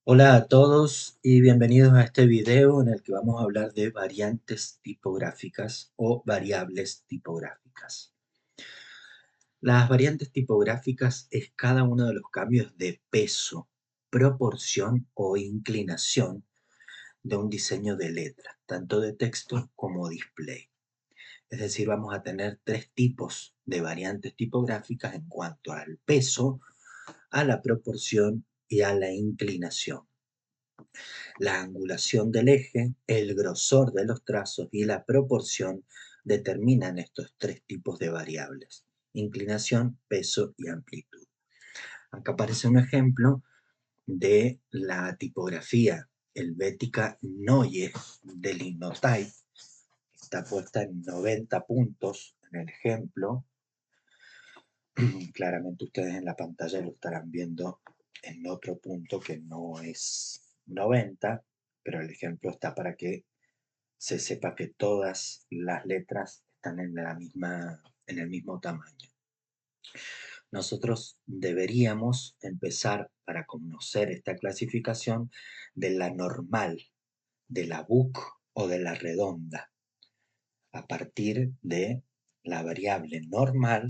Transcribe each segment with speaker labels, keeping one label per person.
Speaker 1: Hola a todos y bienvenidos a este video en el que vamos a hablar de variantes tipográficas o variables tipográficas. Las variantes tipográficas es cada uno de los cambios de peso, proporción o inclinación de un diseño de letra, tanto de texto como display. Es decir, vamos a tener tres tipos de variantes tipográficas en cuanto al peso, a la proporción y a la inclinación. La angulación del eje, el grosor de los trazos y la proporción determinan estos tres tipos de variables: inclinación, peso y amplitud. Acá aparece un ejemplo de la tipografía helvética Neue del Linotype. Está puesta en 90 puntos en el ejemplo. Claramente ustedes en la pantalla lo estarán viendo en otro punto que no es 90, pero el ejemplo está para que se sepa que todas las letras están en el mismo tamaño. Nosotros deberíamos empezar, para conocer esta clasificación, de la normal, de la BUC o de la redonda. A partir de la variable normal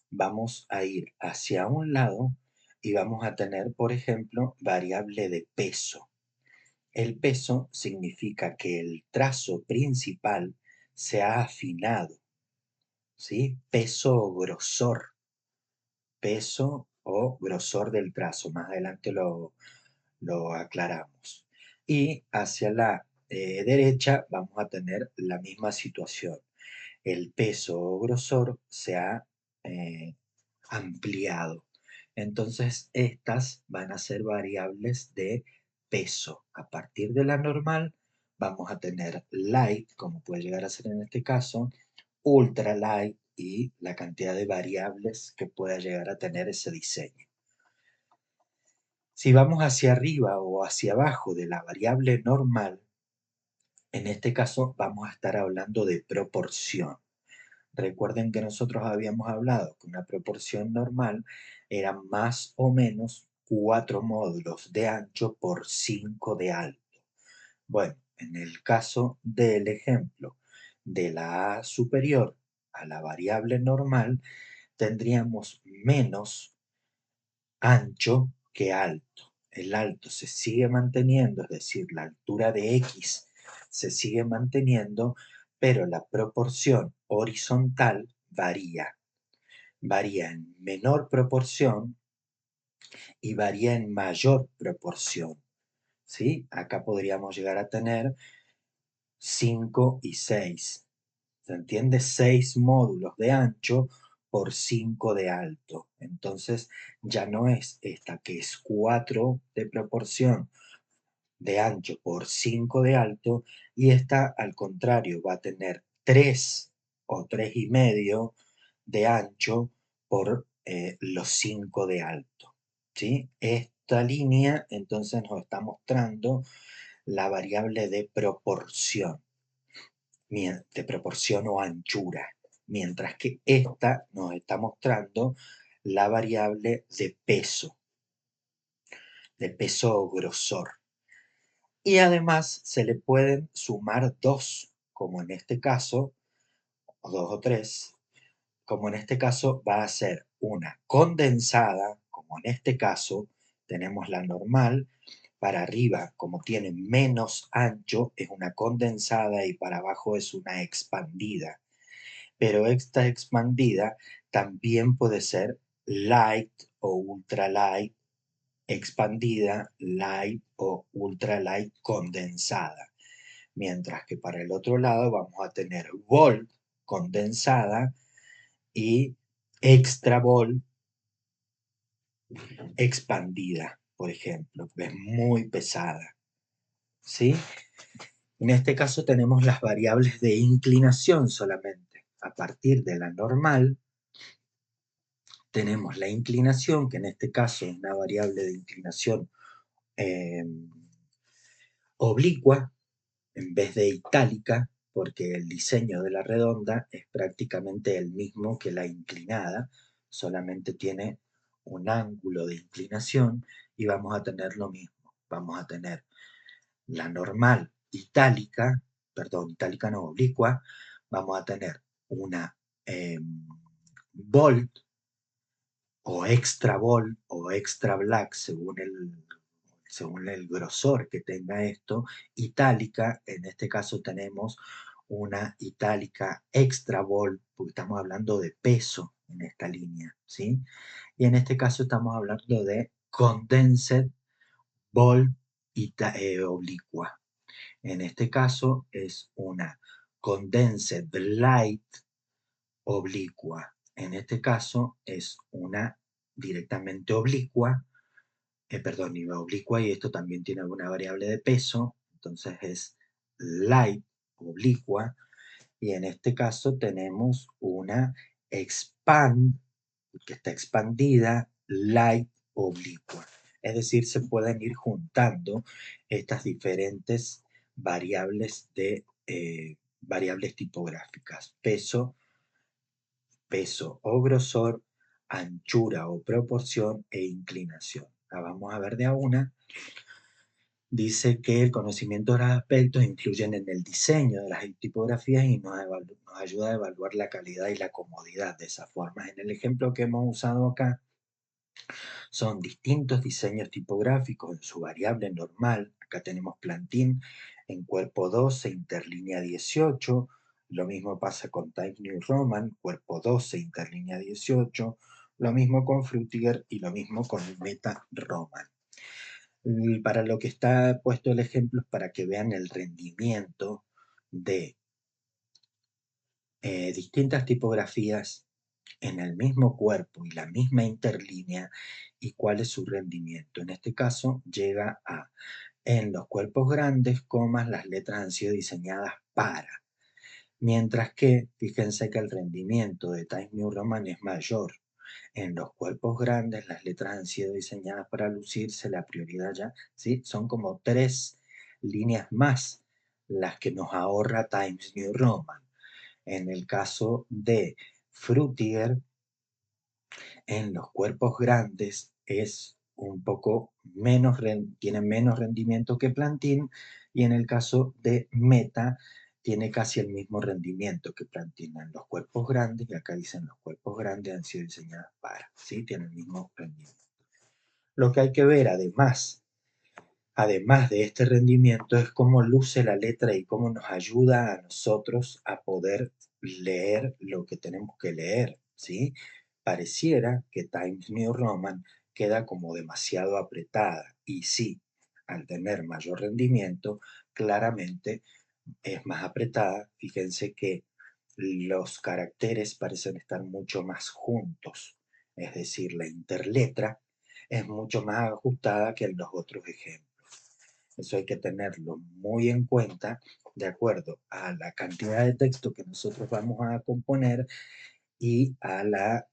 Speaker 1: vamos a ir hacia un lado y vamos a tener, por ejemplo, variable de peso. El peso significa que el trazo principal se ha afinado, ¿sí? Peso o grosor, peso o grosor del trazo. Más adelante lo aclaramos. Y hacia la derecha vamos a tener la misma situación. El peso o grosor se ha eh, ampliado. Entonces, estas van a ser variables de peso. A partir de la normal, vamos a tener light, como puede llegar a ser en este caso, ultra light y la cantidad de variables que pueda llegar a tener ese diseño. Si vamos hacia arriba o hacia abajo de la variable normal, en este caso vamos a estar hablando de proporción. Recuerden que nosotros habíamos hablado que una proporción normal era más o menos 4 módulos de ancho por 5 de alto. Bueno, en el caso del ejemplo de la A superior a la variable normal, tendríamos menos ancho que alto. El alto se sigue manteniendo, es decir, la altura de X se sigue manteniendo, pero la proporción horizontal varía. Varía en menor proporción y varía en mayor proporción, ¿sí? Acá podríamos llegar a tener 5 y 6. ¿Se entiende? 6 módulos de ancho por 5 de alto. Entonces ya no es esta que es 4 de proporción de ancho por 5 de alto, y esta al contrario va a tener 3 o 3 y medio de ancho por los 5 de alto, ¿sí? Esta línea entonces nos está mostrando la variable de proporción o anchura, mientras que esta nos está mostrando la variable de peso o grosor. Y además se le pueden sumar dos, como en este caso, o dos o tres, como en este caso va a ser una condensada, como en este caso tenemos la normal, para arriba, como tiene menos ancho, es una condensada y para abajo es una expandida. Pero esta expandida también puede ser light o ultra light expandida, light o ultra light condensada. Mientras que para el otro lado vamos a tener volt condensada y extra volt expandida, por ejemplo, que es muy pesada, ¿sí? En este caso tenemos las variables de inclinación solamente. A partir de la normal tenemos la inclinación, que en este caso es una variable de inclinación eh, oblicua en vez de itálica, porque el diseño de la redonda es prácticamente el mismo que la inclinada, solamente tiene un ángulo de inclinación y vamos a tener lo mismo. vamos a tener la normal itálica, perdón, itálica no, oblicua, vamos a tener una bold o extra bold o extra black según el grosor que tenga esto, itálica, en este caso tenemos una itálica extra bold, porque estamos hablando de peso en esta línea, ¿sí? Y en este caso estamos hablando de condensed bold oblicua. En este caso es una condensed light oblicua. En este caso es una directamente oblicua, perdón, iba oblicua y esto también tiene alguna variable de peso, entonces es light oblicua y en este caso tenemos una expand, que está expandida, light oblicua. Es decir, se pueden ir juntando estas diferentes variables tipográficas, peso o grosor, anchura o proporción e inclinación. La vamos a ver de a una. Dice que el conocimiento de los aspectos influyen en el diseño de las tipografías y nos ayuda a evaluar la calidad y la comodidad de esas formas. En el ejemplo que hemos usado acá, son distintos diseños tipográficos en su variable normal. Acá tenemos plantín en cuerpo 12, interlínea 18. Lo mismo pasa con Times New Roman, cuerpo 12, interlínea 18. Lo mismo con Frutiger y lo mismo con Meta Roman. Y para lo que está puesto el ejemplo es para que vean el rendimiento de distintas tipografías en el mismo cuerpo y la misma interlínea y cuál es su rendimiento. En este caso llega a, en los cuerpos grandes, comas, las letras han sido diseñadas para. Mientras que, fíjense que el rendimiento de Times New Roman es mayor. En los cuerpos grandes, las letras han sido diseñadas para lucirse, la prioridad ya, ¿sí? Son como 3 líneas más las que nos ahorra Times New Roman. En el caso de Frutiger, en los cuerpos grandes es un poco menos, tiene menos rendimiento que Plantin y en el caso de Meta tiene casi el mismo rendimiento que Plantin en los cuerpos grandes y acá dicen los cuerpos grandes han sido diseñados para, ¿sí? Tienen el mismo rendimiento. Lo que hay que ver además de este rendimiento es cómo luce la letra y cómo nos ayuda a nosotros a poder leer lo que tenemos que leer, ¿sí? Pareciera que Times New Roman queda como demasiado apretada y sí, al tener mayor rendimiento, claramente es más apretada. Fíjense que los caracteres parecen estar mucho más juntos, es decir, la interletra es mucho más ajustada que en los otros ejemplos. Eso hay que tenerlo muy en cuenta de acuerdo a la cantidad de texto que nosotros vamos a componer y a la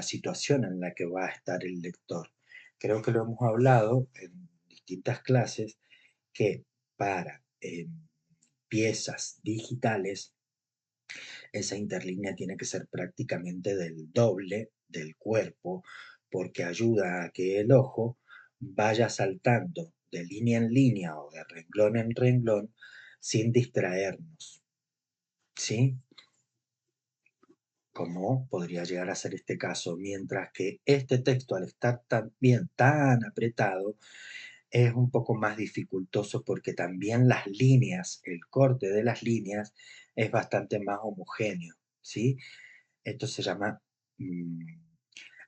Speaker 1: situación en la que va a estar el lector. Creo que lo hemos hablado en distintas clases que para piezas digitales esa interlínea tiene que ser prácticamente del doble del cuerpo porque ayuda a que el ojo vaya saltando de línea en línea o de renglón en renglón sin distraernos, ¿sí? Como podría llegar a ser este caso, mientras que este texto al estar también tan apretado es un poco más dificultoso porque también las líneas, el corte de las líneas es bastante más homogéneo, ¿sí? Esto se llama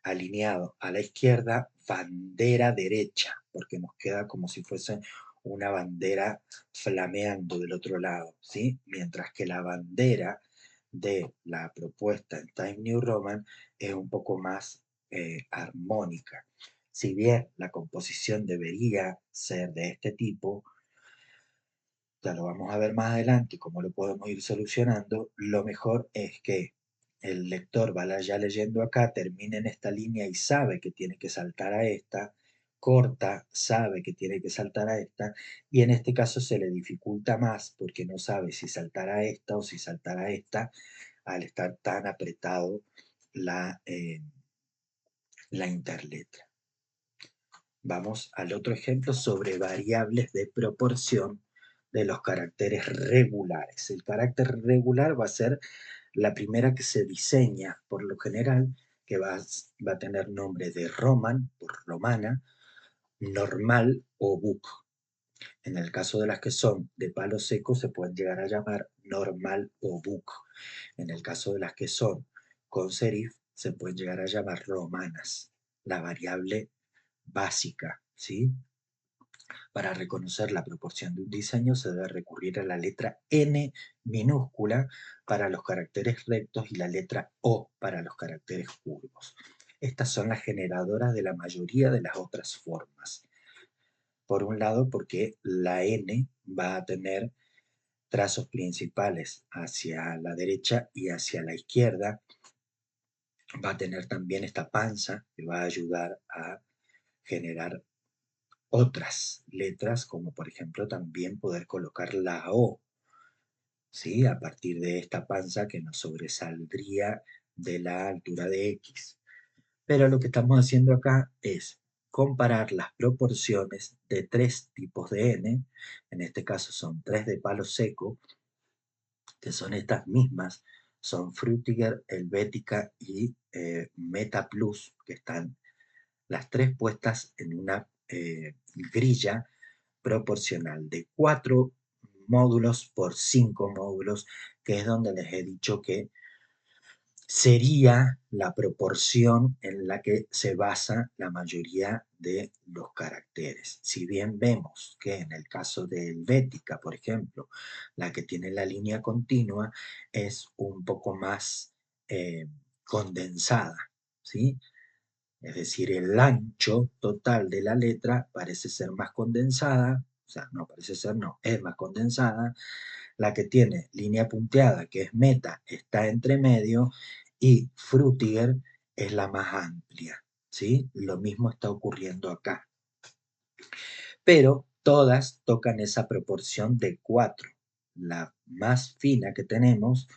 Speaker 1: alineado a la izquierda, bandera derecha, porque nos queda como si fuese una bandera flameando del otro lado, ¿sí? Mientras que la bandera de la propuesta en Time New Roman es un poco más armónica. Si bien la composición debería ser de este tipo, ya lo vamos a ver más adelante cómo lo podemos ir solucionando, lo mejor es que el lector vaya ya leyendo acá, termine en esta línea y sabe que tiene que saltar a esta, corta, sabe que tiene que saltar a esta, y en este caso se le dificulta más porque no sabe si saltar a esta o si saltar a esta al estar tan apretado la interletra. Vamos al otro ejemplo sobre variables de proporción de los caracteres regulares. El carácter regular va a ser la primera que se diseña por lo general, que va a tener nombre de Roman, por romana, normal o book. En el caso de las que son de palo seco, se pueden llegar a llamar normal o book. En el caso de las que son con serif, se pueden llegar a llamar romanas. La variable básica, ¿sí? Para reconocer la proporción de un diseño se debe recurrir a la letra N minúscula para los caracteres rectos y la letra O para los caracteres curvos. Estas son las generadoras de la mayoría de las otras formas. Por un lado, porque la N va a tener trazos principales hacia la derecha y hacia la izquierda. Va a tener también esta panza que va a ayudar a generar otras letras, como por ejemplo también poder colocar la O, ¿sí? A partir de esta panza que nos sobresaldría de la altura de X. Pero lo que estamos haciendo acá es comparar las proporciones de tres tipos de N, en este caso son tres de palo seco, que son estas mismas, son Frutiger, Helvética y Meta Plus, que están las tres puestas en una grilla proporcional de 4 módulos por 5 módulos, que es donde les he dicho que sería la proporción en la que se basa la mayoría de los caracteres. Si bien vemos que en el caso de Helvética, por ejemplo, la que tiene la línea continua es un poco más condensada, ¿sí? Es decir, el ancho total de la letra parece ser más condensada, o sea, no parece ser, no, es más condensada. La que tiene línea punteada, que es meta, está entre medio, y Frutiger es la más amplia, ¿sí? Lo mismo está ocurriendo acá. Pero todas tocan esa proporción de 4. La más fina que tenemos,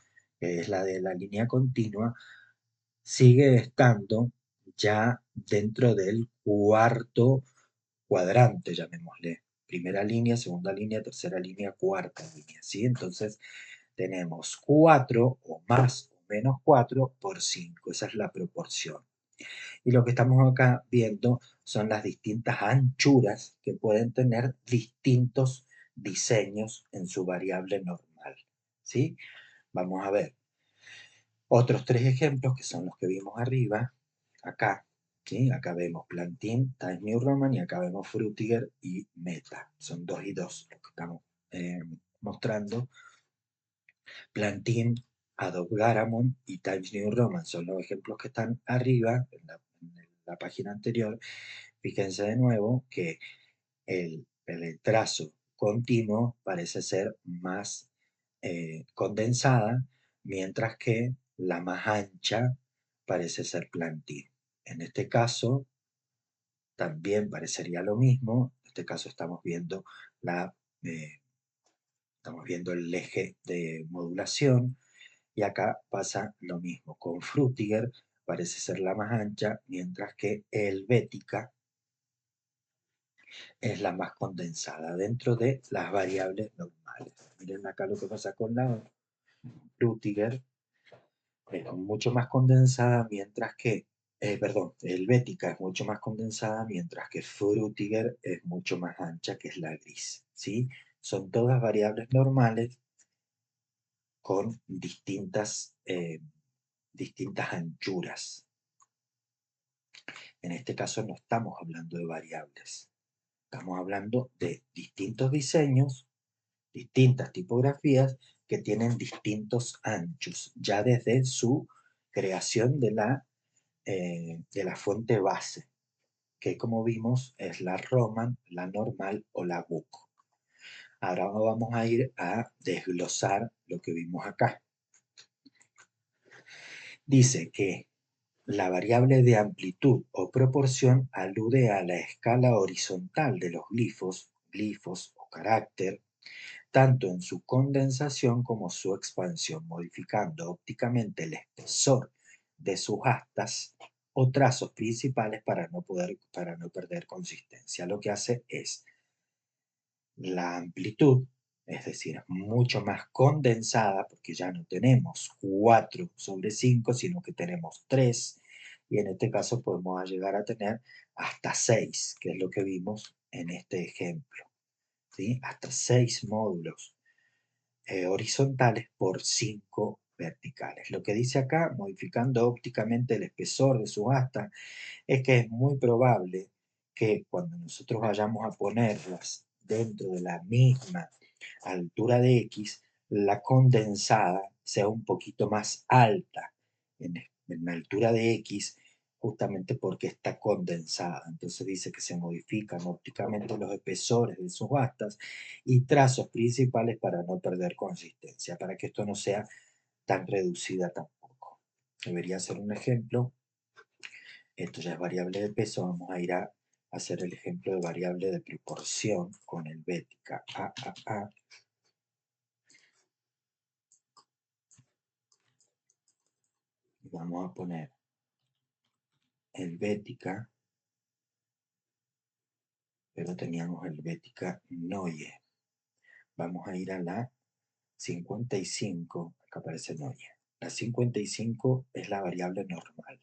Speaker 1: que es la de la línea continua, sigue estando ya dentro del cuarto cuadrante, llamémosle. Primera línea, segunda línea, tercera línea, cuarta línea, ¿sí? Entonces tenemos 4 o más o menos 4 por 5, esa es la proporción. Y lo que estamos acá viendo son las distintas anchuras que pueden tener distintos diseños en su variable normal, ¿sí? Vamos a ver otros tres ejemplos que son los que vimos arriba, acá, ¿sí? Acá vemos Plantin, Times New Roman y acá vemos Frutiger y Meta. Son 2 y 2 los que estamos mostrando. Plantin, Adobe Garamond y Times New Roman son los ejemplos que están arriba en la página anterior. Fíjense de nuevo que el trazo continuo parece ser más condensada, mientras que la más ancha parece ser Plantin. En este caso también parecería lo mismo. En este caso eh, estamos viendo el eje de modulación. Y acá pasa lo mismo. Con Frutiger parece ser la más ancha, mientras que Helvética es la más condensada dentro de las variables normales. Miren acá lo que pasa con la Frutiger, es mucho más condensada, mientras que, perdón, Helvética es mucho más condensada, mientras que Frutiger es mucho más ancha, que es la gris, ¿sí? Son todas variables normales con distintas anchuras. En este caso no estamos hablando de variables, estamos hablando de distintos diseños, distintas tipografías que tienen distintos anchos, ya desde su creación de la fuente base, que como vimos es la Roman, la normal o la Book. Ahora vamos a ir a desglosar lo que vimos acá. Dice que la variable de amplitud o proporción alude a la escala horizontal de los glifos o carácter, tanto en su condensación como su expansión, modificando ópticamente el espesor de sus astas o trazos principales para no perder consistencia. Lo que hace es la amplitud, es decir, mucho más condensada, porque ya no tenemos 4 sobre 5, sino que tenemos 3, y en este caso podemos llegar a tener hasta 6, que es lo que vimos en este ejemplo, ¿sí? Hasta 6 módulos horizontales por 5 verticales. Lo que dice acá, modificando ópticamente el espesor de sus astas, es que es muy probable que cuando nosotros vayamos a ponerlas dentro de la misma altura de X, la condensada sea un poquito más alta en la altura de X, justamente porque está condensada. Entonces dice que se modifican ópticamente los espesores de sus astas y trazos principales para no perder consistencia, para que esto no sea tan reducida tampoco. Debería ser un ejemplo. Esto ya es variable de peso. Vamos a ir a hacer el ejemplo de variable de proporción con helvética A. Vamos a poner helvética, pero teníamos helvética Noye. Vamos a ir a la 55, acá aparece Noye. La 55 es la variable normal.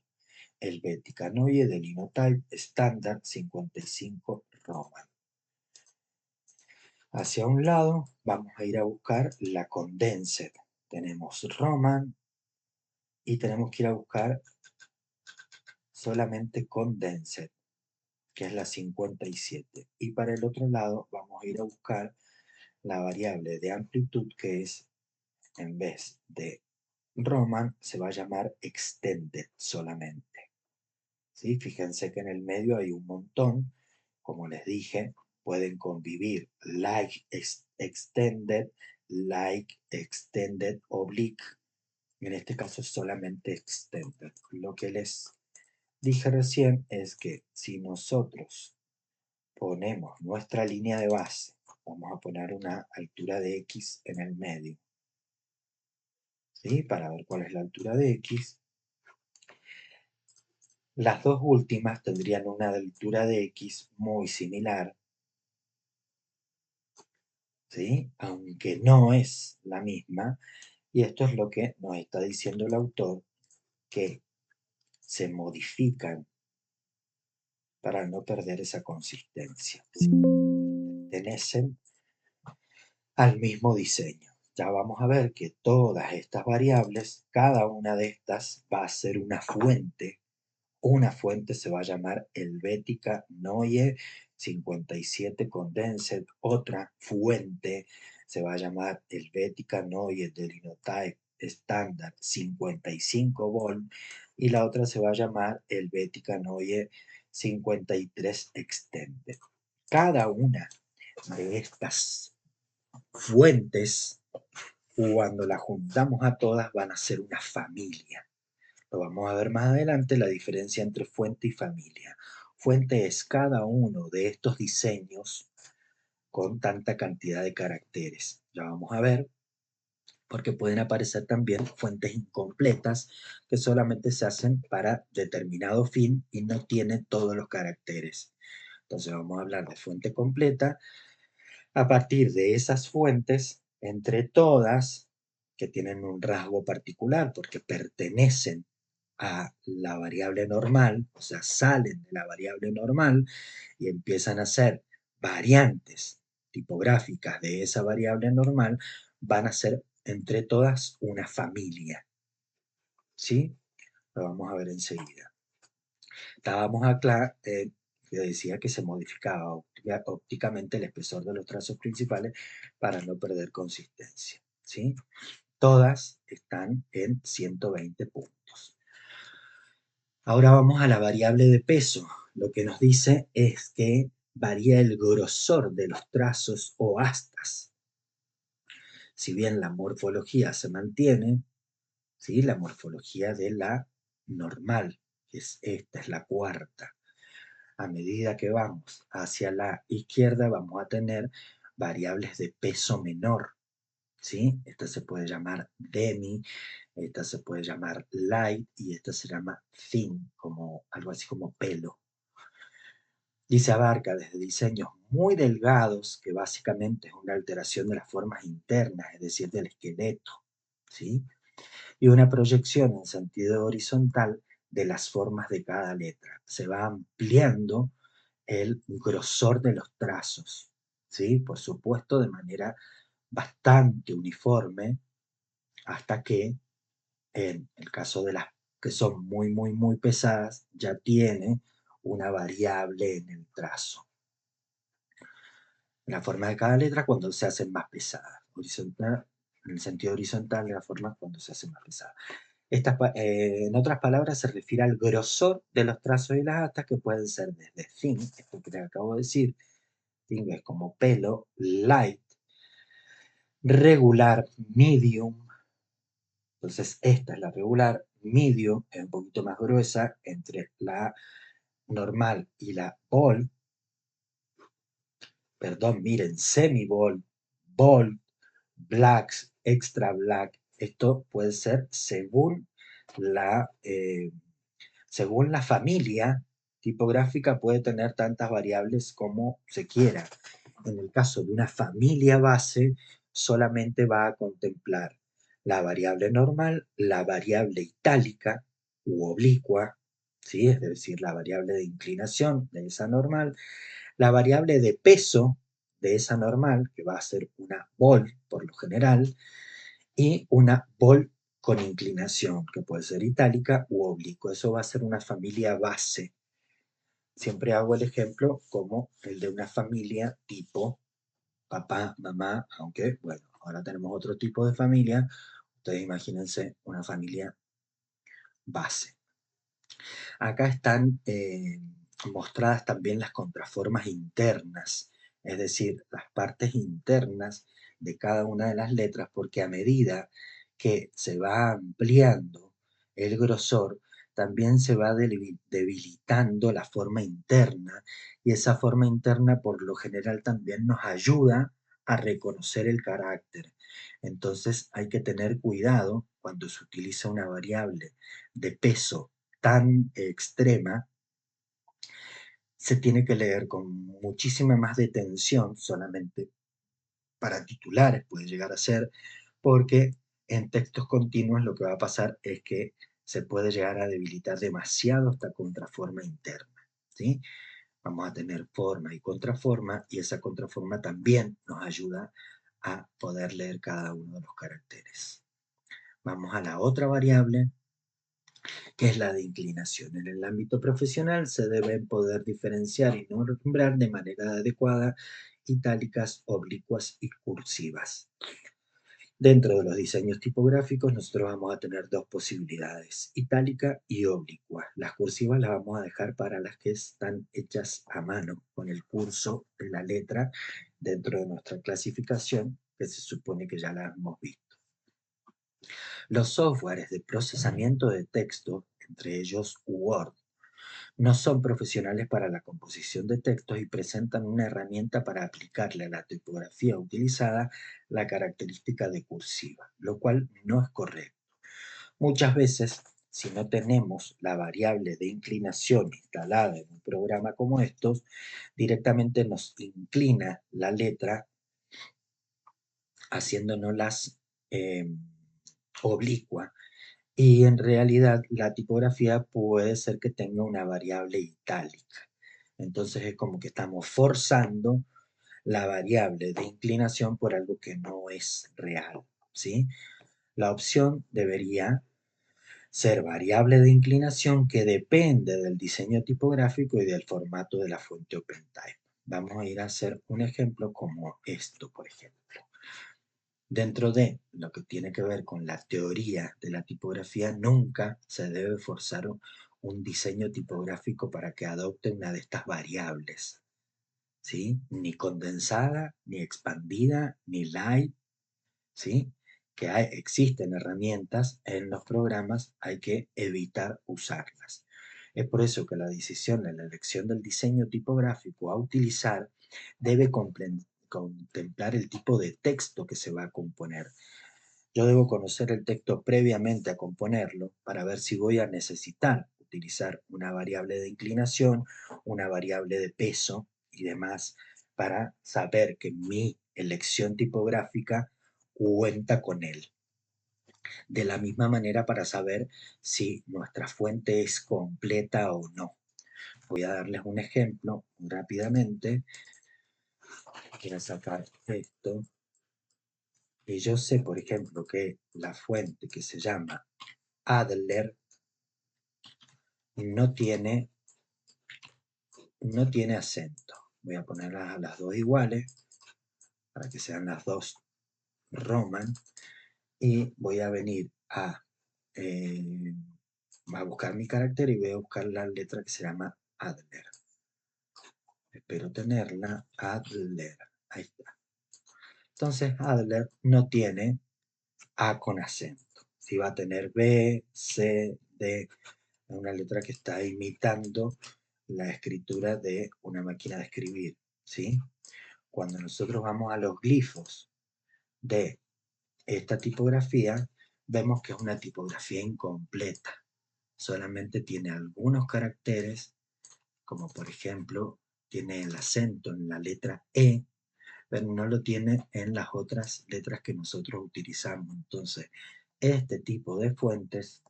Speaker 1: Helvética Noye del linotype estándar 55 Roman. Hacia un lado vamos a ir a buscar la condensed. Tenemos Roman y tenemos que ir a buscar solamente condensed, que es la 57. Y para el otro lado vamos a ir a buscar la variable de amplitud, que es, en vez de Roman, se va a llamar extended solamente. ¿Sí? Fíjense que en el medio hay un montón. Como les dije, pueden convivir like extended, like extended oblique. En este caso es solamente extended. Lo que les dije recién es que si nosotros ponemos nuestra línea de base, vamos a poner una altura de X en el medio, ¿sí? Para ver cuál es la altura de X. Las dos últimas tendrían una altura de X muy similar, ¿sí? Aunque no es la misma, y esto es lo que nos está diciendo el autor, que se modifican para no perder esa consistencia, ¿sí? Pertenecen al mismo diseño. Ya vamos a ver que todas estas variables, cada una de estas va a ser una fuente. Una fuente se va a llamar helvética Noye 57 condensed. Otra fuente se va a llamar helvética Noye de linotype estándar 55 volt. Y la otra se va a llamar helvética Noye 53 extended. Cada una de estas fuentes, cuando las juntamos a todas, van a ser una familia. Lo vamos a ver más adelante, la diferencia entre fuente y familia. Fuente es cada uno de estos diseños con tanta cantidad de caracteres. Ya vamos a ver, porque pueden aparecer también fuentes incompletas que solamente se hacen para determinado fin y no tienen todos los caracteres. Entonces vamos a hablar de fuente completa. A partir de esas fuentes, entre todas, que tienen un rasgo particular porque pertenecen a la variable normal, o sea, salen de la variable normal y empiezan a ser variantes tipográficas de esa variable normal, van a ser entre todas una familia. ¿Sí? Lo vamos a ver enseguida. Estábamos acá, que decía que se modificaba ópticamente el espesor de los trazos principales para no perder consistencia, ¿sí? Todas están en 120 puntos. Ahora vamos a la variable de peso. Lo que nos dice es que varía el grosor de los trazos o astas. Si bien la morfología se mantiene, ¿sí? La morfología de la normal, que es esta, es la cuarta. A medida que vamos hacia la izquierda vamos a tener variables de peso menor, ¿sí? Esta se puede llamar demi, esta se puede llamar light y esta se llama thin, como algo así como pelo. Y se abarca desde diseños muy delgados, que básicamente es una alteración de las formas internas, es decir, del esqueleto, ¿sí? Y una proyección en sentido horizontal de las formas de cada letra. Se va ampliando el grosor de los trazos, ¿sí? Por supuesto, de manera bastante uniforme, hasta que en el caso de las que son muy, muy, muy pesadas, ya tiene una variable en el trazo. La forma de cada letra cuando se hacen más pesadas. Horizontal, en el sentido horizontal de la forma cuando se hacen más pesadas. En otras palabras, se refiere al grosor de los trazos y las astas que pueden ser desde thin, esto que te acabo de decir, thin es como pelo, light, regular, medium. Entonces, esta es la regular, medium es un poquito más gruesa, entre la normal y la bold, perdón, miren, semi-bold, bold, blacks, extra black. Esto puede ser la, eh, según la familia tipográfica, puede tener tantas variables como se quiera. En el caso de una familia base, solamente va a contemplar la variable normal, la variable itálica u oblicua, ¿sí? Es decir, la variable de inclinación de esa normal, la variable de peso de esa normal, que va a ser una vol por lo general, y una vol con inclinación, que puede ser itálica u oblicua. Eso va a ser una familia base. Siempre hago el ejemplo como el de una familia tipo papá, mamá, aunque, bueno, ahora tenemos otro tipo de familia. Ustedes imagínense una familia base. Acá están mostradas también las contraformas internas, es decir, las partes internas de cada una de las letras, porque a medida que se va ampliando el grosor, también se va debilitando la forma interna, y esa forma interna por lo general también nos ayuda a reconocer el carácter. Entonces hay que tener cuidado cuando se utiliza una variable de peso tan extrema, se tiene que leer con muchísima más detención, solamente para titulares puede llegar a ser, porque en textos continuos lo que va a pasar es que se puede llegar a debilitar demasiado esta contraforma interna, ¿sí? Vamos a tener forma y contraforma, y esa contraforma también nos ayuda a poder leer cada uno de los caracteres. Vamos a la otra variable, que es la de inclinación. En el ámbito profesional se deben poder diferenciar y nombrar de manera adecuada itálicas, oblicuas y cursivas. Dentro de los diseños tipográficos nosotros vamos a tener dos posibilidades, itálica y oblicua. Las cursivas las vamos a dejar para las que están hechas a mano con el curso de la letra dentro de nuestra clasificación, que se supone que ya la hemos visto. Los softwares de procesamiento de texto, entre ellos Word, no son profesionales para la composición de textos y presentan una herramienta para aplicarle a la tipografía utilizada la característica de cursiva, lo cual no es correcto. Muchas veces, si no tenemos la variable de inclinación instalada en un programa como estos, directamente nos inclina la letra haciéndonos oblicua, y en realidad la tipografía puede ser que tenga una variable itálica. Entonces es como que estamos forzando la variable de inclinación por algo que no es real, ¿sí? La opción debería ser variable de inclinación que depende del diseño tipográfico y del formato de la fuente OpenType. Vamos a ir a hacer un ejemplo como esto, por ejemplo. Dentro de lo que tiene que ver con la teoría de la tipografía, nunca se debe forzar un diseño tipográfico para que adopte una de estas variables, ¿sí? Ni condensada, ni expandida, ni light, ¿sí? Existen herramientas en los programas, hay que evitar usarlas. Es por eso que la decisión en la elección del diseño tipográfico a utilizar debe contemplar el tipo de texto que se va a componer. Yo debo conocer el texto previamente a componerlo para ver si voy a necesitar utilizar una variable de inclinación, una variable de peso y demás para saber que mi elección tipográfica cuenta con él. De la misma manera para saber si nuestra fuente es completa o no. Voy a darles un ejemplo rápidamente. Quiero sacar esto. Y yo sé, por ejemplo, que la fuente que se llama Adler no tiene acento. Voy a ponerlas a las dos iguales para que sean las dos Roman. Y voy a venir eh, a buscar mi carácter y voy a buscar la letra que se llama Adler. Espero tenerla. Adler. Ahí está. Entonces Adler no tiene A con acento. Si va a tener B, C, D, es una letra que está imitando la escritura de una máquina de escribir, ¿sí? Cuando nosotros vamos a los glifos de esta tipografía, vemos que es una tipografía incompleta. Solamente tiene algunos caracteres, como por ejemplo, tiene el acento en la letra E, pero no lo tiene en las otras letras que nosotros utilizamos. Entonces, este tipo de fuentes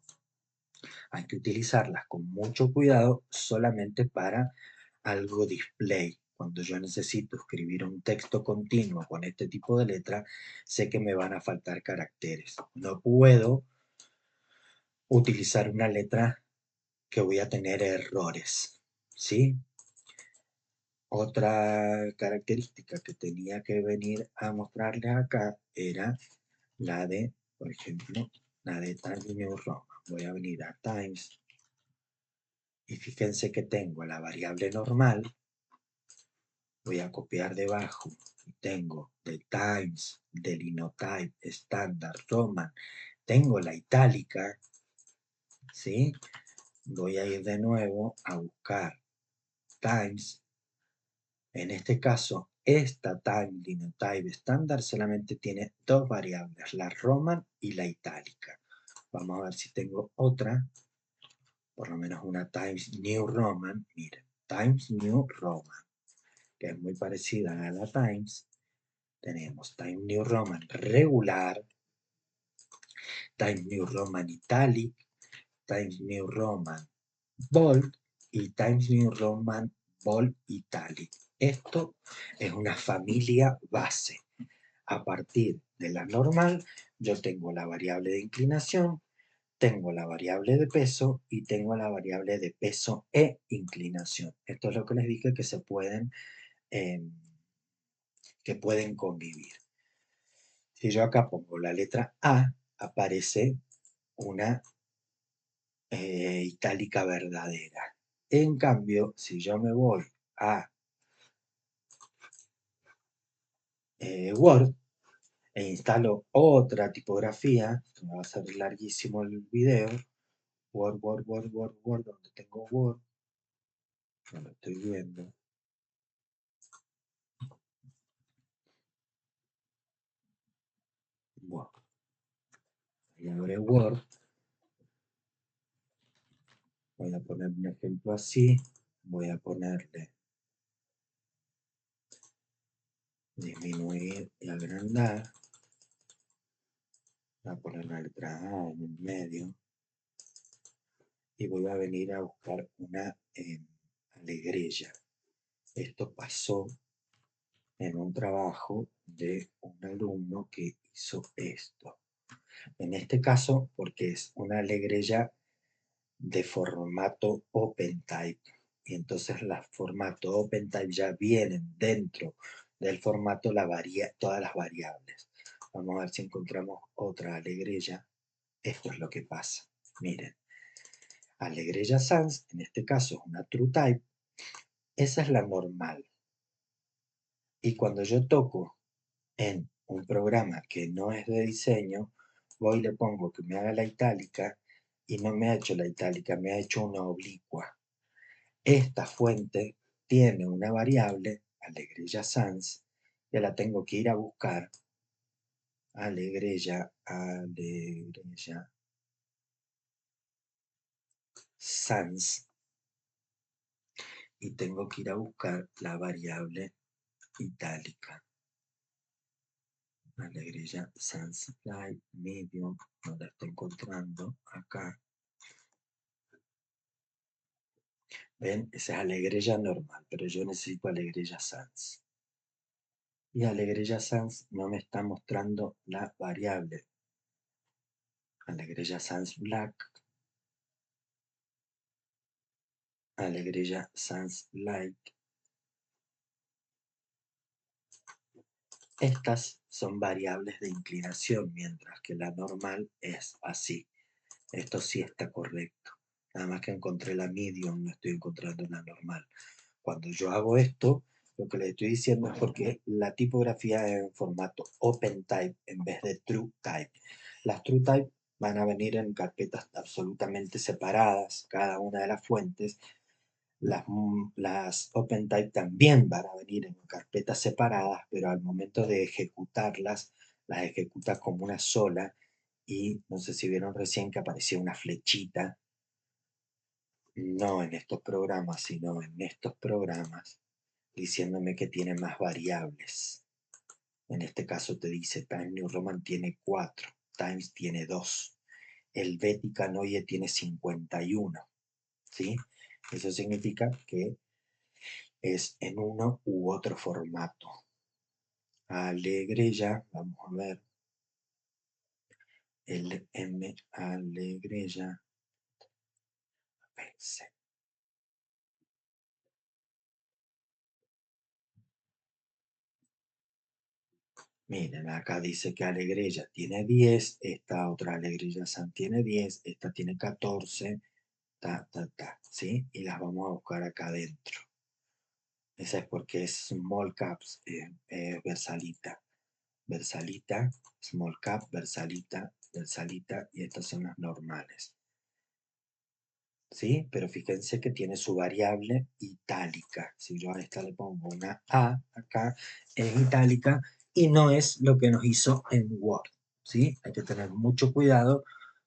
Speaker 1: hay que utilizarlas con mucho cuidado solamente para algo display. Cuando yo necesito escribir un texto continuo con este tipo de letra, sé que me van a faltar caracteres. No puedo utilizar una letra que voy a tener errores, ¿sí? Otra característica que tenía que venir a mostrarles acá era la de, por ejemplo, la de Times New Roman. Voy a venir a Times y fíjense que tengo la variable normal. Voy a copiar debajo y tengo del Times, del Linotype, Standard, Roman. Tengo la itálica, ¿sí? Voy a ir de nuevo a buscar Times. En este caso, esta Time Linotype Standard solamente tiene dos variables, la Roman y la itálica. Vamos a ver si tengo otra, por lo menos una Times New Roman. Miren, Times New Roman, que es muy parecida a la Times. Tenemos Times New Roman regular, Times New Roman Italic, Times New Roman Bold y Times New Roman Bold Italic. Esto es una familia base. A partir de la normal, yo tengo la variable de inclinación, tengo la variable de peso y tengo la variable de peso e inclinación. Esto es lo que les dije eh, que pueden convivir. Si yo acá pongo la letra A, aparece una itálica verdadera. En cambio, si yo me voy a Word e instalo otra tipografía, me va a ser larguísimo el video, Word, Word, Word, Word, Word, donde tengo Word, no lo estoy viendo. Bueno, y abre Word, voy a poner un ejemplo así, voy a ponerle disminuir y agrandar, voy a poner la letra A en el medio y voy a venir a buscar una alegrella. Esto pasó en un trabajo de un alumno que hizo esto. En este caso, porque es una alegrella de formato OpenType. Y entonces los formatos OpenType ya vienen dentro del formato todas las variables. Vamos a ver si encontramos otra alegrella. Esto es lo que pasa. Miren, alegrella sans, en este caso es una TrueType. Esa es la normal. Y cuando yo toco en un programa que no es de diseño, voy y le pongo que me haga la itálica y no me ha hecho la itálica, me ha hecho una oblicua. Esta fuente tiene una variable, alegrilla sans, que la tengo que ir a buscar alegrella sans, y tengo que ir a buscar la variable itálica. Alegrella sans light medium, no la estoy encontrando acá. ¿Ven? Esa es alegrella normal, pero yo necesito alegrella sans. Y alegrella sans no me está mostrando la variable. Alegrella sans black, alegrella sans light. Estas son variables de inclinación, mientras que la normal es así. Esto sí está correcto. Nada más que encontré la medium, no estoy encontrando la normal. Cuando yo hago esto, lo que les estoy diciendo es porque la tipografía es en formato OpenType en vez de TrueType. Las TrueType van a venir en carpetas absolutamente separadas, cada una de las fuentes. Las OpenType también van a venir en carpetas separadas, pero al momento de ejecutarlas, las ejecutas como una sola. Y no sé si vieron recién que aparecía una flechita. No en estos programas, sino en estos programas, diciéndome que tiene más variables. En este caso te dice Times New Roman tiene 4, Times tiene 2, Helvetica Neue tiene 51, ¿sí? Eso significa que es en uno u otro formato. Alegrella, vamos a ver, el M Alegrella, pensé. Miren, acá dice que Alegrella tiene 10, esta otra Alegrella San tiene 10, esta tiene 14, ¿sí? Y las vamos a buscar acá adentro. Esa es porque es small caps, Versalita. Versalita, small cap, Versalita, Versalita, y estas son las normales. ¿Sí? Pero fíjense que tiene su variable itálica. Si yo a esta le pongo una A acá, es itálica y no es lo que nos hizo en Word. ¿Sí? Hay que tener mucho cuidado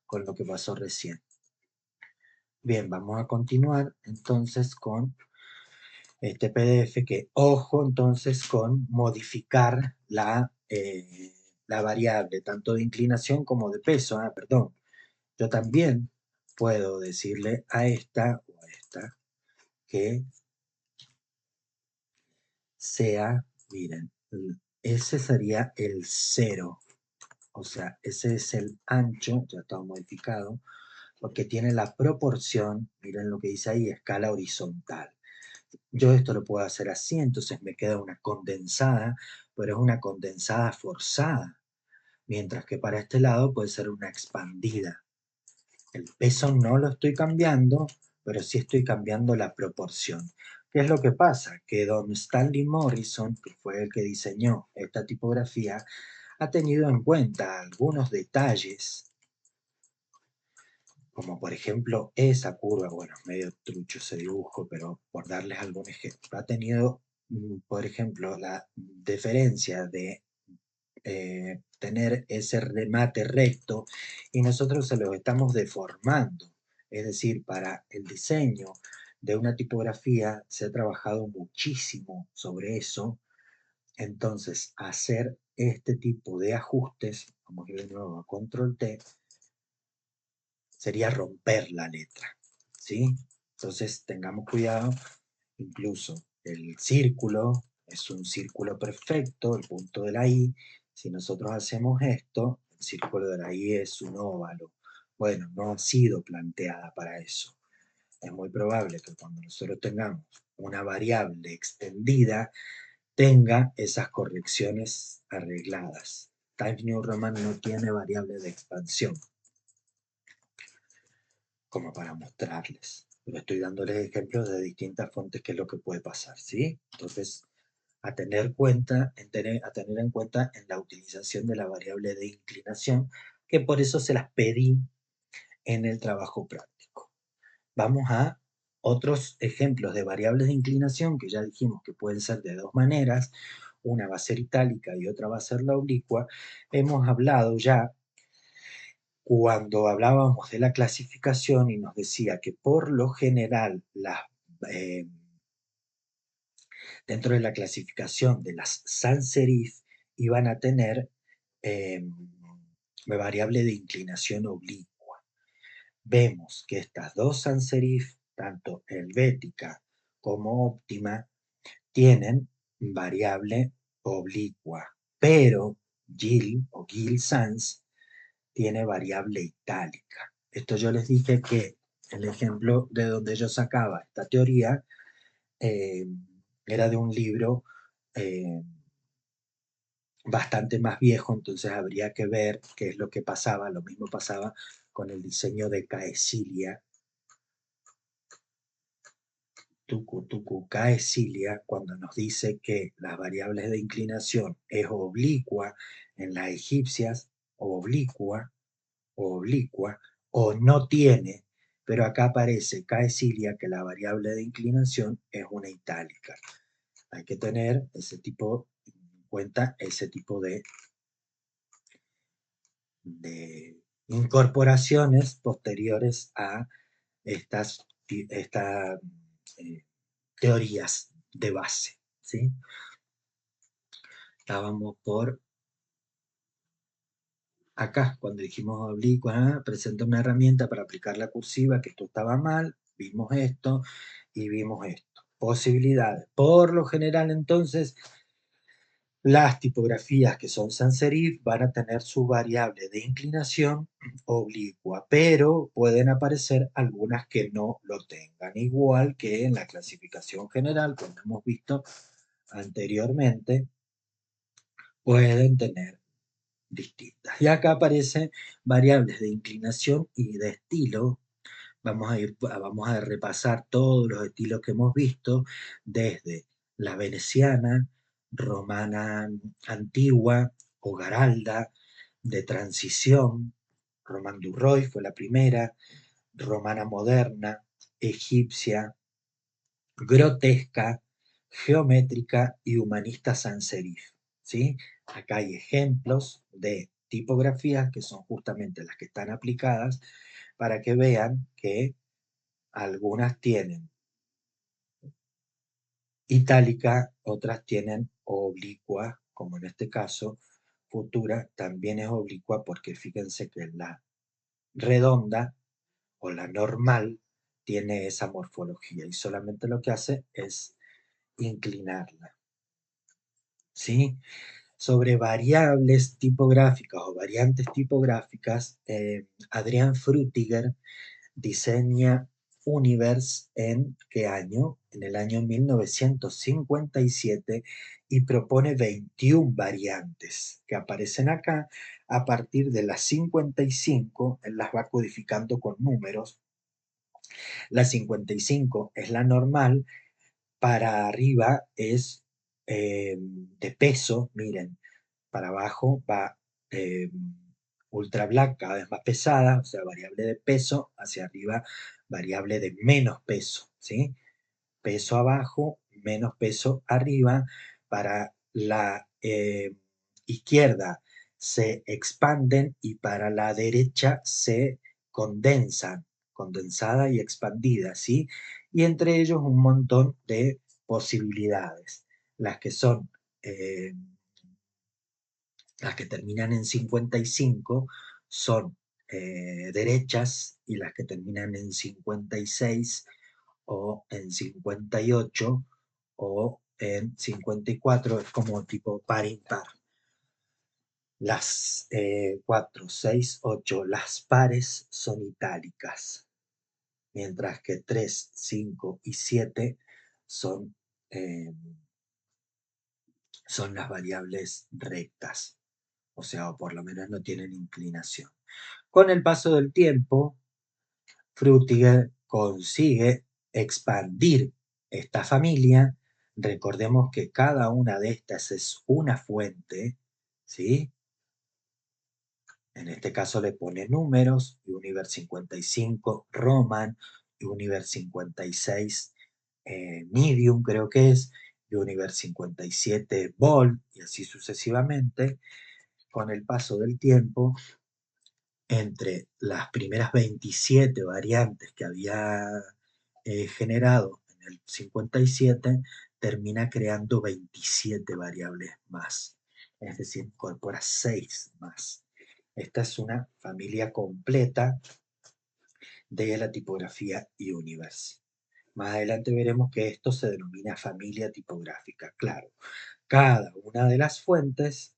Speaker 1: con lo que pasó recién. Bien, vamos a continuar entonces con este PDF que, ojo entonces con modificar la variable, tanto de inclinación como de peso. Perdón, yo también puedo decirle a esta o a esta que sea, miren, ese sería el 0, o sea, ese es el ancho, ya está modificado, porque tiene la proporción, miren lo que dice ahí, escala horizontal. Yo esto lo puedo hacer así, entonces me queda una condensada, pero es una condensada forzada, mientras que para este lado puede ser una expandida. El peso no lo estoy cambiando, pero sí estoy cambiando la proporción. ¿Qué es lo que pasa? Que don Stanley Morrison, que fue el que diseñó esta tipografía, ha tenido en cuenta algunos detalles, como por ejemplo esa curva, bueno, medio trucho ese dibujo, pero por darles algún ejemplo, ha tenido, por ejemplo, la deferencia de tener ese remate recto y nosotros se lo estamos deformando. Es decir, para el diseño de una tipografía se ha trabajado muchísimo sobre eso. Entonces, hacer este tipo de ajustes, vamos a ir de nuevo a Control T, sería romper la letra, ¿sí? Entonces, tengamos cuidado, incluso el círculo es un círculo perfecto, el punto de la I. Si nosotros hacemos esto, el círculo de la I es un óvalo. Bueno, no ha sido planteada para eso. Es muy probable que cuando nosotros tengamos una variable extendida, tenga esas correcciones arregladas. Times New Roman no tiene variable de expansión, como para mostrarles. Pero estoy dándoles ejemplos de distintas fuentes que es lo que puede pasar, ¿sí? Entonces, a tener en cuenta en la utilización de la variable de inclinación, que por eso se las pedí en el trabajo práctico. Vamos a otros ejemplos de variables de inclinación que ya dijimos que pueden ser de dos maneras. una va a ser itálica y otra va a ser la oblicua, hemos hablado ya cuando hablábamos de la clasificación y nos decía que por lo general eh, dentro de la clasificación de las sans serif iban a tener variable de inclinación oblicua. Vemos que estas dos sans serif, tanto helvética como óptima, tienen variable oblicua, pero Gil o Gil Sans tiene variable itálica. Esto yo les dije que el ejemplo de donde yo sacaba esta teoría eh, era de un libro eh, bastante más viejo, entonces habría que ver qué es lo que pasaba. Lo mismo pasaba con el diseño de Caecilia, Caecilia, cuando nos dice que las variables de inclinación es oblicua en las egipcias, o oblicua, o no tiene, pero acá aparece Caecilia que la variable de inclinación es una itálica. Hay que tener en cuenta ese tipo de incorporaciones posteriores a estas eh, teorías de base, ¿sí? Estábamos por acá, cuando dijimos oblicua, presenta una herramienta para aplicar la cursiva, que esto estaba mal, vimos esto y vimos esto. Posibilidades. Por lo general, entonces, las tipografías que son sans serif van a tener su variable de inclinación oblicua, pero pueden aparecer algunas que no lo tengan, igual que en la clasificación general, como hemos visto anteriormente, pueden tener distintas. Y acá aparecen variables de inclinación y de estilo. Vamos a repasar todos los estilos que hemos visto, desde la veneciana, romana antigua, o garalda, de transición, Roman du Roi fue la primera, romana moderna, egipcia, grotesca, geométrica y humanista sans serif, ¿sí? Acá hay ejemplos de tipografías que son justamente las que están aplicadas para que vean que algunas tienen itálica, otras tienen oblicua, como en este caso, futura también es oblicua porque fíjense que la redonda o la normal tiene esa morfología y solamente lo que hace es inclinarla, ¿sí? Sobre variables tipográficas o variantes tipográficas, Adrián Frutiger diseña Univers ¿en qué año? En el año 1957 y propone 21 variantes que aparecen acá. A partir de las 55, él las va codificando con números. La 55 es la normal, para arriba es de peso, miren, para abajo va eh, ultra black, cada vez más pesada, o sea, variable de peso, hacia arriba, variable de menos peso, ¿sí? Peso abajo, menos peso arriba. Para la izquierda se expanden y para la derecha se condensan, condensada y expandida, ¿sí? Y entre ellos un montón de posibilidades. Las que son eh, las que terminan en 55 son derechas, y las que terminan en 56 o en 58 o en 54 es como tipo par impar. Las 4, 6, 8, las pares son itálicas, mientras que 3, 5 y 7 son, eh, son las variables rectas, o sea, o por lo menos no tienen inclinación. Con el paso del tiempo, Frutiger consigue expandir esta familia. Recordemos que cada una de estas es una fuente, ¿sí? En este caso le pone números, Universe 55 Roman, Universe 56 Medium creo que es, Universe 57 Volt y así sucesivamente, con el paso del tiempo, entre las primeras 27 variantes que había generado en el 57, termina creando 27 variables más, es decir, incorpora 6 más. Esta es una familia completa de la tipografía Universe. Más adelante veremos que esto se denomina familia tipográfica. Claro, cada una de las fuentes,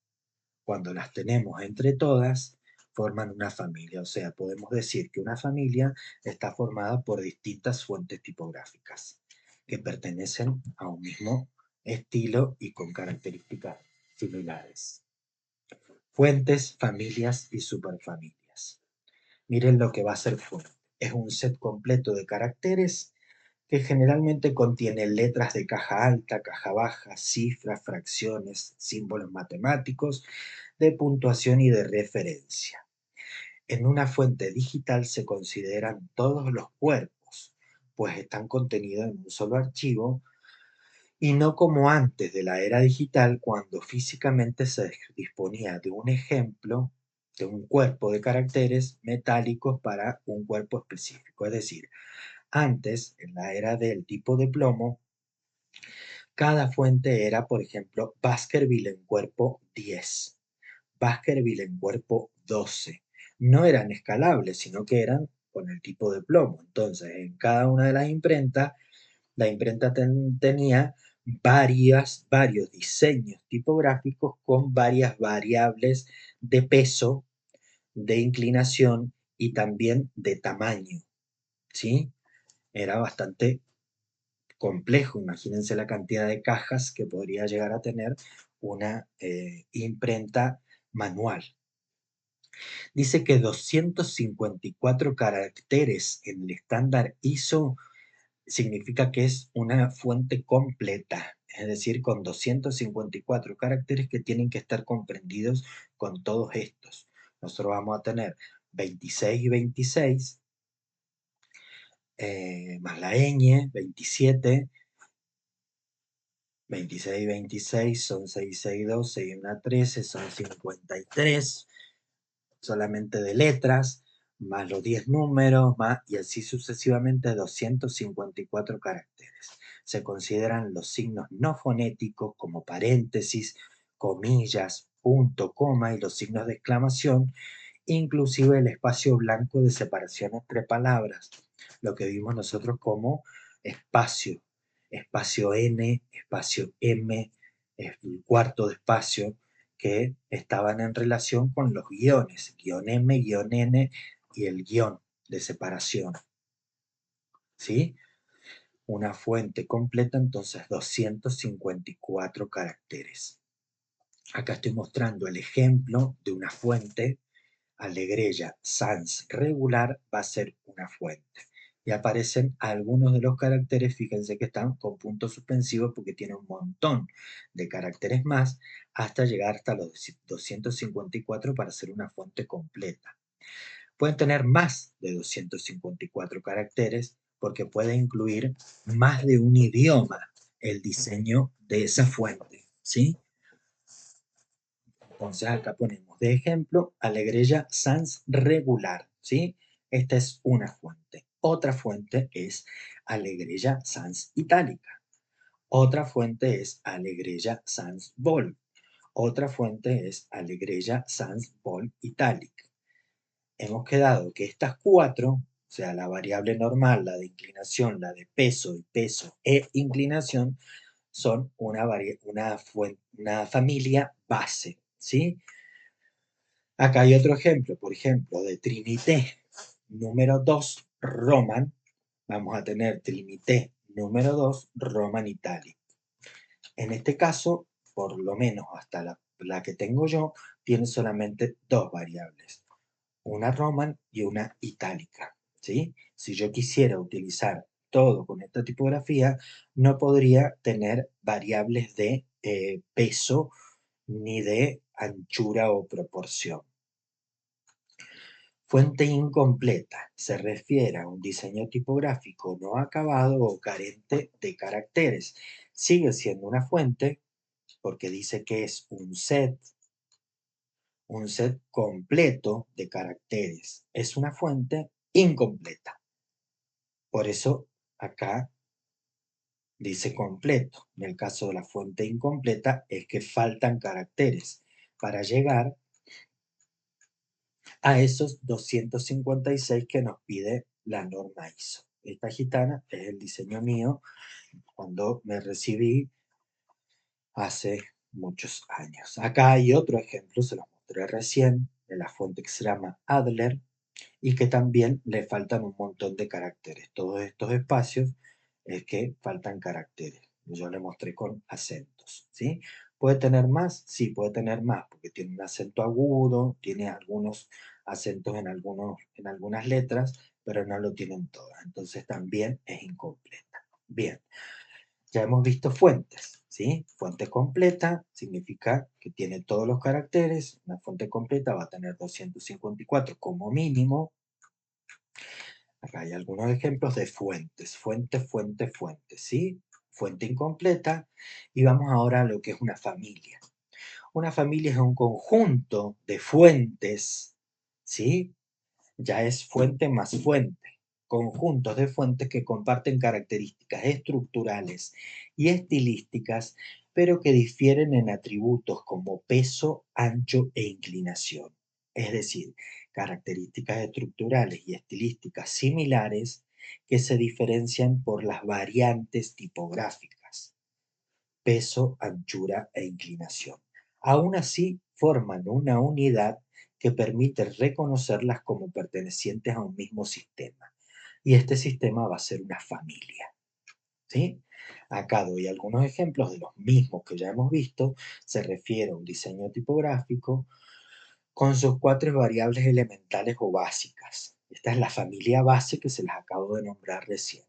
Speaker 1: cuando las tenemos entre todas, forman una familia. O sea, podemos decir que una familia está formada por distintas fuentes tipográficas que pertenecen a un mismo estilo y con características similares. Fuentes, familias y superfamilias. Miren lo que va a ser fuente. Es un set completo de caracteres que generalmente contiene letras de caja alta, caja baja, cifras, fracciones, símbolos matemáticos, de puntuación y de referencia. En una fuente digital se consideran todos los cuerpos, pues están contenidos en un solo archivo y no como antes de la era digital, cuando físicamente se disponía de un ejemplo, de un cuerpo de caracteres metálicos para un cuerpo específico. Es decir, antes, en la era del tipo de plomo, cada fuente era, por ejemplo, Baskerville en cuerpo 10, Baskerville en cuerpo 12. No eran escalables, sino que eran con el tipo de plomo. Entonces, en cada una de las imprentas, la imprenta tenía varios diseños tipográficos con varias variables de peso, de inclinación y también de tamaño, ¿sí? Era bastante complejo. Imagínense la cantidad de cajas que podría llegar a tener una imprenta manual. Dice que 254 caracteres en el estándar ISO significa que es una fuente completa, es decir, con 254 caracteres que tienen que estar comprendidos con todos estos. Nosotros vamos a tener 26 y 26, más la ñ, 27, 26 y 26 son 662, 6 y 1, 13, son 53, solamente de letras, más los 10 números, más, y así sucesivamente 254 caracteres. Se consideran los signos no fonéticos como paréntesis, comillas, punto, coma y los signos de exclamación, inclusive el espacio blanco de separación entre palabras, lo que vimos nosotros como espacio, espacio N, espacio M, el cuarto de espacio, que estaban en relación con los guiones, guión M, guión N y el guión de separación. ¿Sí? Una fuente completa, entonces 254 caracteres. Acá estoy mostrando el ejemplo de una fuente. Allegrella sans regular va a ser una fuente. Y aparecen algunos de los caracteres, fíjense que están con puntos suspensivos porque tiene un montón de caracteres más hasta llegar hasta los 254 para ser una fuente completa. Pueden tener más de 254 caracteres porque puede incluir más de un idioma el diseño de esa fuente, ¿sí? Entonces acá ponemos de ejemplo Allegrella sans regular, ¿sí? Esta es una fuente. Otra fuente es Allegrella sans itálica. Otra fuente es Allegrella sans bold. Otra fuente es Allegrella sans bold italic. Hemos quedado que estas cuatro, o sea, la variable normal, la de inclinación, la de peso y peso e inclinación, son una familia base, ¿sí? Acá hay otro ejemplo, por ejemplo, de Trinité número 2 Roman. Vamos a tener Trinité número 2 Roman Italic. En este caso, por lo menos hasta la que tengo yo, tiene solamente dos variables, una Roman y una itálica, ¿sí? Si yo quisiera utilizar todo con esta tipografía, no podría tener variables de peso ni de anchura o proporción. Fuente incompleta se refiere a un diseño tipográfico no acabado o carente de caracteres. Sigue siendo una fuente porque dice que es un set completo de caracteres. Es una fuente incompleta. Por eso acá dice completo. En el caso de la fuente incompleta es que faltan caracteres para llegar a esos 256 que nos pide la norma ISO. Esta gitana es el diseño mío cuando me recibí hace muchos años. Acá hay otro ejemplo, se los mostré recién, de la fuente que se llama Adler y que también le faltan un montón de caracteres. Todos estos espacios es que faltan caracteres. Yo le mostré con acentos, ¿sí? ¿Puede tener más? Sí, puede tener más, porque tiene un acento agudo, tiene algunos acentos en algunas letras, pero no lo tienen todas. Entonces también es incompleta. Bien, ya hemos visto fuentes, ¿sí? Fuente completa significa que tiene todos los caracteres. Una fuente completa va a tener 254 como mínimo. Acá hay algunos ejemplos de fuentes. Fuente, fuente, fuente, ¿sí? Fuente incompleta. Y vamos ahora a lo que es una familia. Una familia es un conjunto de fuentes, ¿sí? Ya es fuente más fuente. Conjuntos de fuentes que comparten características estructurales y estilísticas, pero que difieren en atributos como peso, ancho e inclinación. Es decir, características estructurales y estilísticas similares que se diferencian por las variantes tipográficas, peso, anchura e inclinación. Aún así, forman una unidad que permite reconocerlas como pertenecientes a un mismo sistema. Y este sistema va a ser una familia, ¿sí? Acá doy algunos ejemplos de los mismos que ya hemos visto. Se refiere a un diseño tipográfico con sus cuatro variables elementales o básicas. Esta es la familia base que se las acabo de nombrar recién.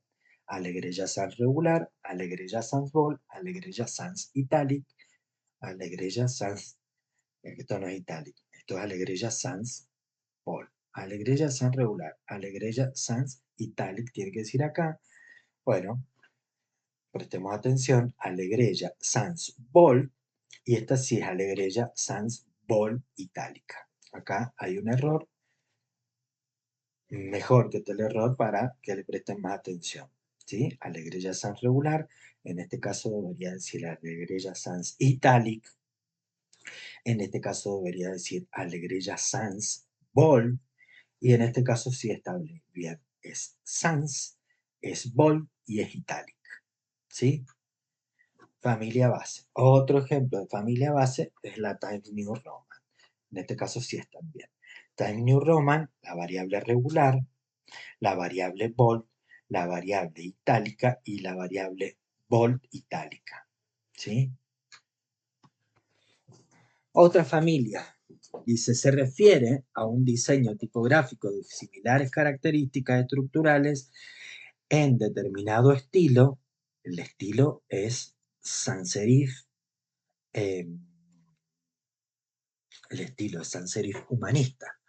Speaker 1: Alegreya sans regular, Alegreya sans bold, Alegreya sans italic, Alegreya sans, esto no es italic, esto es Alegreya sans bold. Alegreya sans regular, Alegreya sans italic, tiene que decir acá. Bueno, prestemos atención, Alegreya sans bold, y esta sí es Alegreya sans bold itálica. Acá hay un error, mejor que el error para que le presten más atención, ¿sí? Alegreya sans regular, en este caso debería decir Alegreya sans italic, en este caso debería decir Alegreya sans bold, y en este caso sí está bien, es sans, es bold y es italic, ¿sí? Familia base. Otro ejemplo de familia base es la Times New Roman. En este caso sí están bien. Times New Roman, la variable regular, la variable bold, la variable itálica y la variable bold itálica, ¿sí? Otra familia, dice, se refiere a un diseño tipográfico de similares características estructurales en determinado estilo. El estilo es sans serif, eh, el estilo es sans serif humanista,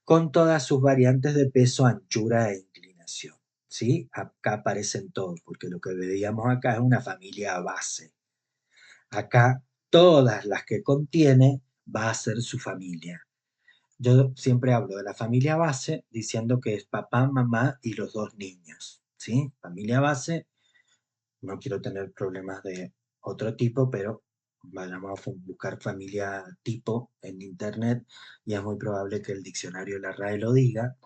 Speaker 1: con todas sus variantes de peso, anchura e inclinación. ¿Sí? Acá aparecen todos, porque lo que veíamos acá es una familia base. Acá todas las que contiene va a ser su familia. Yo siempre hablo de la familia base diciendo que es papá, mamá y los dos niños. ¿Sí? Familia base, no quiero tener problemas de otro tipo, pero vayamos a buscar familia tipo en internet y es muy probable que el diccionario de la RAE lo diga.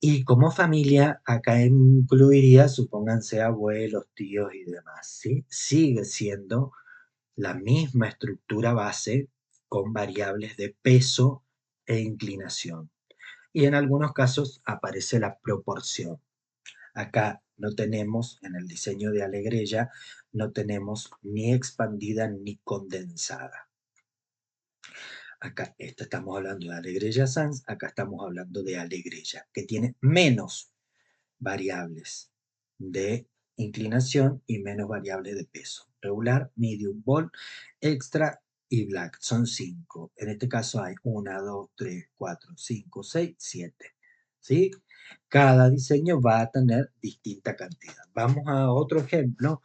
Speaker 1: Y como familia, acá incluiría, supónganse, abuelos, tíos y demás, ¿sí? Sigue siendo la misma estructura base con variables de peso e inclinación. Y en algunos casos aparece la proporción. Acá no tenemos, en el diseño de Alegreya, no tenemos ni expandida ni condensada. Acá estamos hablando de Alegreya Sans, acá estamos hablando de Alegreya, que tiene menos variables de inclinación y menos variables de peso. Regular, medium, bold, extra y black. Son 5. En este caso hay 1, 2, 3, 4, 5, 6, 7. ¿sí? Cada diseño va a tener distinta cantidad. Vamos a otro ejemplo,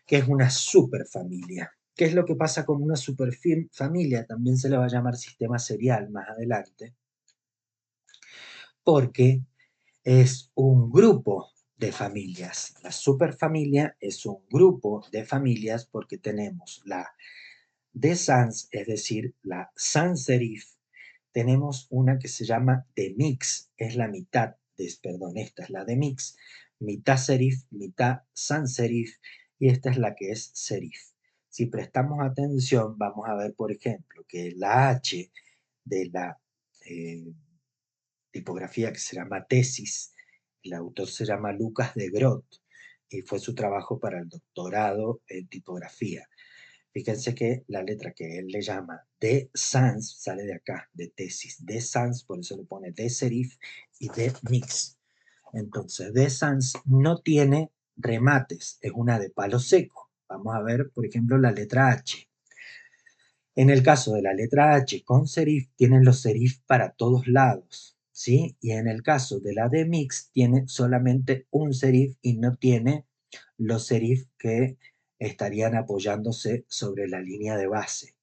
Speaker 1: que es una superfamilia. ¿Qué es lo que pasa con una superfamilia? También se le va a llamar sistema serial más adelante, porque es un grupo de familias. La superfamilia es un grupo de familias porque tenemos la de sans, es decir, la sans serif. Tenemos una que se llama de mix, es la mitad, perdón, esta es la de mix, mitad serif, mitad sans serif, y esta es la que es serif. Si prestamos atención, vamos a ver, por ejemplo, que la H de la eh, tipografía que se llama Tesis. El autor se llama Lucas de Groot y fue su trabajo para el doctorado en tipografía. Fíjense que la letra que él le llama de sans sale de acá, de tesis, de sans, por eso le pone de serif y de mix. Entonces, de sans no tiene remates, es una de palo seco. Vamos a ver, por ejemplo, la letra H. En el caso de la letra H con serif, tienen los serif para todos lados, ¿sí? Y en el caso de la de mix, tiene solamente un serif y no tiene los serif que estarían apoyándose sobre la línea de base.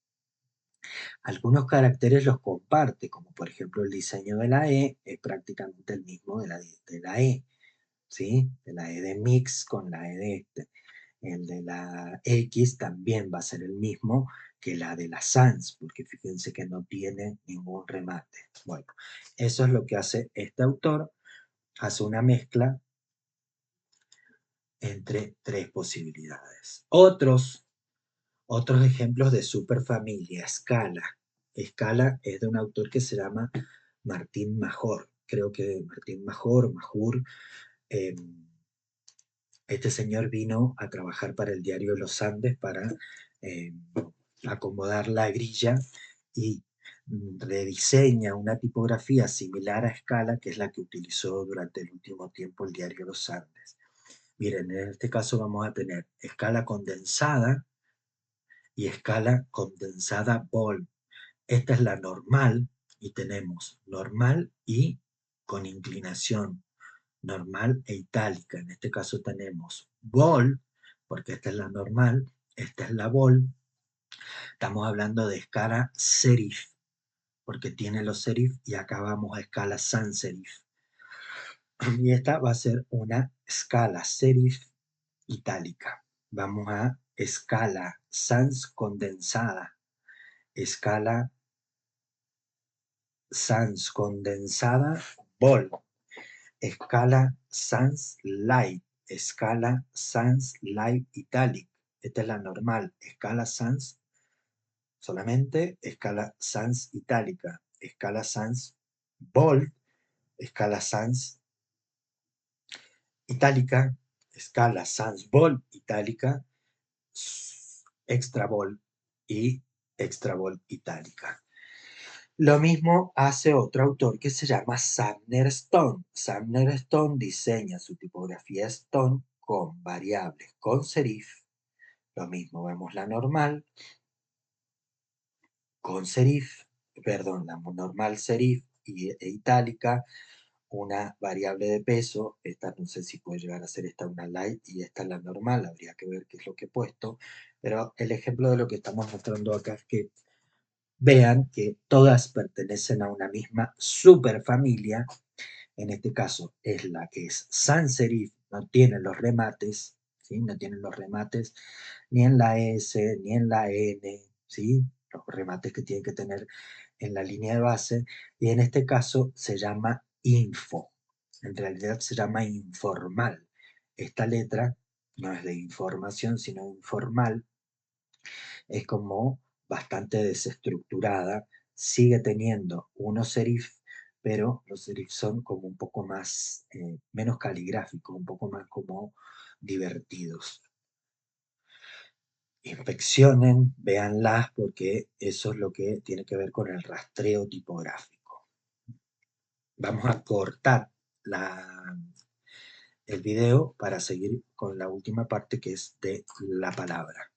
Speaker 1: Algunos caracteres los comparte, como por ejemplo el diseño de la E es prácticamente el mismo de la E, ¿sí? De la E de mix con la E de este. El de la X también va a ser el mismo que la de la sans, porque fíjense que no tiene ningún remate. Bueno, eso es lo que hace este autor, hace una mezcla entre tres posibilidades. Otros ejemplos de superfamilia, escala. Escala es de un autor que se llama Martín Major, creo que Martín Majur. Eh, este señor vino a trabajar para el diario Los Andes para eh, acomodar la grilla y rediseña una tipografía similar a escala, que es la que utilizó durante el último tiempo el diario Los Andes. Miren, en este caso vamos a tener escala condensada y escala condensada bold. Esta es la normal y tenemos normal y con inclinación, normal e itálica. En este caso tenemos bold, porque esta es la normal, esta es la bold. Estamos hablando de escala serif, porque tiene los serif y acá vamos a escala sans serif. Y esta va a ser una escala serif itálica. Vamos a escala sans condensada, escala sans condensada bold, escala sans light, escala sans light italic. Esta es la normal, escala sans solamente, escala sans itálica, escala sans bold, escala sans itálica, escala sans bold itálica, extra bold y extra bold itálica. Lo mismo hace otro autor que se llama Sumner Stone. Sumner Stone diseña su tipografía Stone con variables con serif. Lo mismo vemos la normal con serif, perdón, la normal serif e itálica, una variable de peso. Esta no sé si puede llegar a ser esta una light y esta la normal, habría que ver qué es lo que he puesto. Pero el ejemplo de lo que estamos mostrando acá es que vean que todas pertenecen a una misma superfamilia. En este caso es la que es sans serif, no tiene los remates, ¿sí? No tienen los remates ni en la S ni en la N, ¿sí? Los remates que tienen que tener en la línea de base, y en este caso se llama info. En realidad se llama informal. Esta letra no es de información, sino informal, es como bastante desestructurada, sigue teniendo unos serif, pero los serif son como un poco más, menos caligráficos, un poco más como divertidos. Inspeccionen, véanlas, porque eso es lo que tiene que ver con el rastreo tipográfico. Vamos a cortar el video para seguir con la última parte, que es de la palabra.